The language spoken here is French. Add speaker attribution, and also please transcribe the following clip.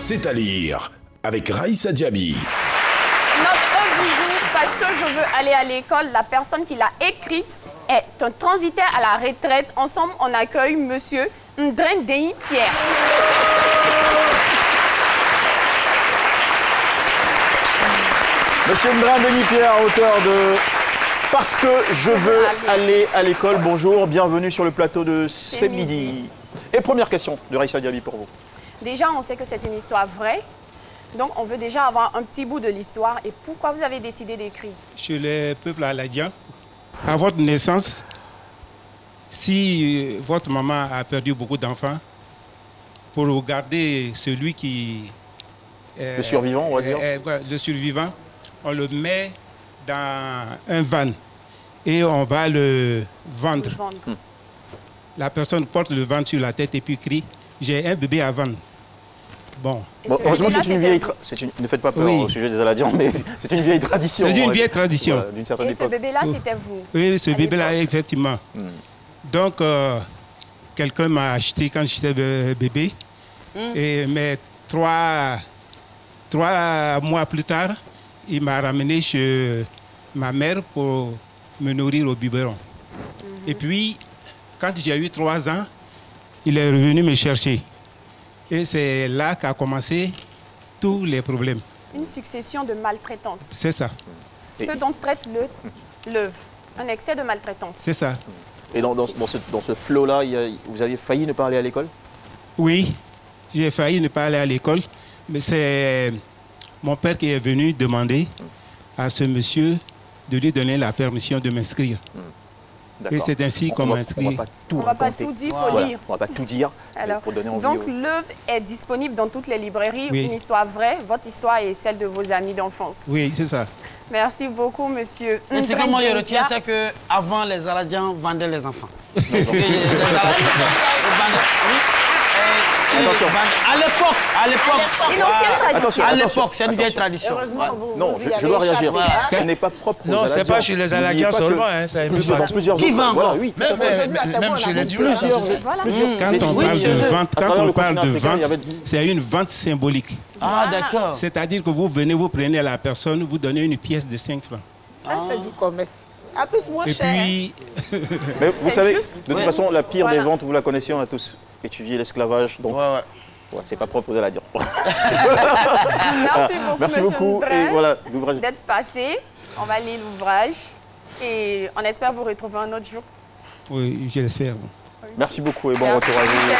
Speaker 1: C'est à lire avec Raïssa Diaby.
Speaker 2: Notre œuvre du jour, parce que je veux aller à l'école, la personne qui l'a écrite est un transitaire à la retraite. Ensemble, on accueille Monsieur Ndrendei Pierre.
Speaker 3: Monsieur Ndrendei Pierre, auteur de Parce que je veux aller à l'école. Bonjour, bienvenue sur le plateau de C'est midi. Et première question de Raïssa Diaby pour vous.
Speaker 2: Déjà, on sait que c'est une histoire vraie. Donc, on veut déjà avoir un petit bout de l'histoire. Et pourquoi vous avez décidé d'écrire?
Speaker 4: Chez le peuple aladien, à votre naissance, si votre maman a perdu beaucoup d'enfants, pour garder celui qui...
Speaker 3: Le survivant, on va dire.
Speaker 4: Le survivant, on le met dans un van et on va le vendre. La personne porte le van sur la tête et puis crie « J'ai un bébé à vendre ». Bon.
Speaker 3: Heureusement que c'est une vieille... Ne faites pas peur au sujet des Aladiens, mais c'est une vieille tradition.
Speaker 4: C'est une vieille tradition.
Speaker 3: Voilà, d'une certaine
Speaker 2: Et
Speaker 3: époque.
Speaker 2: ce bébé-là, c'était vous?
Speaker 4: Oui, ce bébé-là, effectivement. Donc, quelqu'un m'a acheté quand j'étais bébé. Mais trois mois plus tard, il m'a ramené chez ma mère pour me nourrir au biberon. Et puis, quand j'ai eu 3 ans, il est revenu me chercher. Et c'est là qu'a commencé tous les problèmes.
Speaker 2: Une succession de maltraitance.
Speaker 4: C'est ça.
Speaker 2: Ce dont traite l'œuvre. Un excès de maltraitance.
Speaker 4: C'est ça.
Speaker 3: Et dans ce flot-là, vous aviez failli ne pas aller à l'école?
Speaker 4: Oui, j'ai failli ne pas aller à l'école. Mais c'est mon père qui est venu demander à ce monsieur de lui donner la permission de m'inscrire. Et c'est ainsi qu'on m'a inscrit.
Speaker 2: On ne va pas tout dire, il faut lire.
Speaker 3: On ne va pas tout dire.
Speaker 2: Alors,
Speaker 3: pour donner envie
Speaker 2: donc l'œuvre est disponible dans toutes les librairies.
Speaker 4: Oui.
Speaker 2: Une histoire vraie. Votre histoire est celle de vos amis d'enfance.
Speaker 4: Oui, c'est ça.
Speaker 2: Merci beaucoup, monsieur.
Speaker 5: Et ce que moi je retiens, c'est qu'avant, les Aladiens vendaient les enfants. À l'époque,
Speaker 2: Une ancienne tradition.
Speaker 5: à l'époque, c'est une vieille tradition.
Speaker 3: Non, je dois réagir. Ce n'est pas propre aux
Speaker 6: Non,
Speaker 3: Aladiens.
Speaker 6: c'est pas chez les Aladiens seulement, hein, ça un peu
Speaker 3: Dans
Speaker 6: partout.
Speaker 3: plusieurs
Speaker 5: Qui vend
Speaker 3: voilà,
Speaker 5: encore?
Speaker 3: oui.
Speaker 6: Même chez les Dieux.
Speaker 4: Quand on parle de vente,
Speaker 3: À travers le continent africain, il y avait-
Speaker 4: c'est une vente symbolique.
Speaker 5: Ah, d'accord.
Speaker 4: C'est-à-dire que vous venez, vous prenez la personne, vous donnez une pièce de 5 francs.
Speaker 7: C'est du commerce. En plus, moins
Speaker 4: Et
Speaker 7: cher.
Speaker 4: puis,
Speaker 3: Mais vous savez,
Speaker 2: juste-
Speaker 3: de toute façon, la pire des
Speaker 2: Voilà.
Speaker 3: ventes, vous la connaissez, on a tous étudié l'esclavage. Donc, ouais, c'est pas propre aux Aladiens.
Speaker 2: Merci beaucoup,
Speaker 3: Merci
Speaker 2: monsieur
Speaker 3: beaucoup.
Speaker 2: Ndren,
Speaker 3: Et voilà, l'ouvrage.
Speaker 2: d'être passé. On va lire l'ouvrage. Et on espère vous retrouver un autre jour.
Speaker 4: oui, je l'espère.
Speaker 3: Merci beaucoup et bon
Speaker 2: Merci,
Speaker 3: retour à vous.
Speaker 2: Michel.